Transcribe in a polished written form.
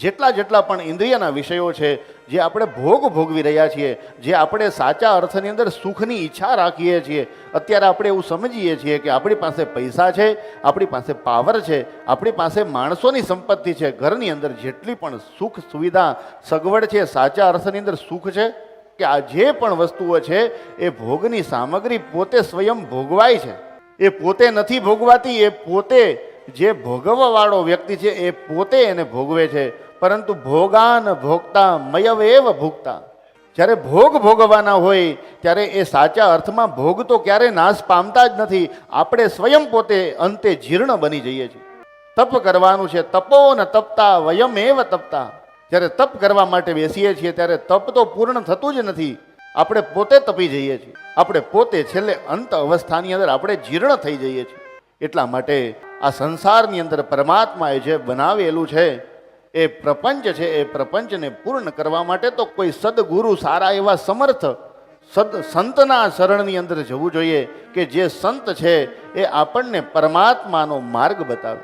જેટલા જેટલા પણ ઇન્દ્રિયના વિષયો છે, જે આપણે ભોગવી રહ્યા છીએ, જે આપણે સાચા અર્થની અંદર સુખની ઈચ્છા રાખીએ છીએ, અત્યારે આપણે એવું સમજીએ છીએ કે આપણી પાસે પૈસા છે, આપણી પાસે પાવર છે, આપણી પાસે માણસોની સંપત્તિ છે, ઘરની અંદર જેટલી પણ સુખ સુવિધા સગવડ છે, સાચા અર્થની અંદર સુખ છે, કે આ જે પણ વસ્તુઓ છે એ ભોગની સામગ્રી પોતે સ્વયં ભોગવાય છે. એ પોતે નથી ભોગવાતી, એ પોતે જે ભોગવવાવાળો વ્યક્તિ છે એ પોતે એને ભોગવે છે. પરંતુ ભોગાન ભોગતા મયવેવ ભોગતા, જ્યારે ભોગ ભોગવવાના હોય ત્યારે એ સાચા અર્થમાં ભોગ તો ક્યારે નાશ પામતા જ નથી. આપણે સ્વયં પોતે અંતે જીર્ણ બની જઈએ છીએ. તપ કરવાનું છે, તપો ન તપતા વયમેવ તપતા. જ્યારે તપ કરવા માટે બેસીએ છીએ ત્યારે તપ તો પૂર્ણ થતું જ નથી, આપણે પોતે તપી જઈએ છીએ. આપણે પોતે છેલ્લે અંત અવસ્થાની અંદર આપણે જીર્ણ થઈ જઈએ છીએ. એટલા માટે આ સંસારની અંદર પરમાત્માએ જે બનાવેલું છે એ પ્રપંચ છે, એ પ્રપંચને પૂર્ણ કરવા માટે તો કોઈ સદગુરુ, સારા એવા સમર્થ સંતના શરણની અંદર જવું જોઈએ, કે જે સંત છે એ આપણને પરમાત્માનો માર્ગ બતાવે.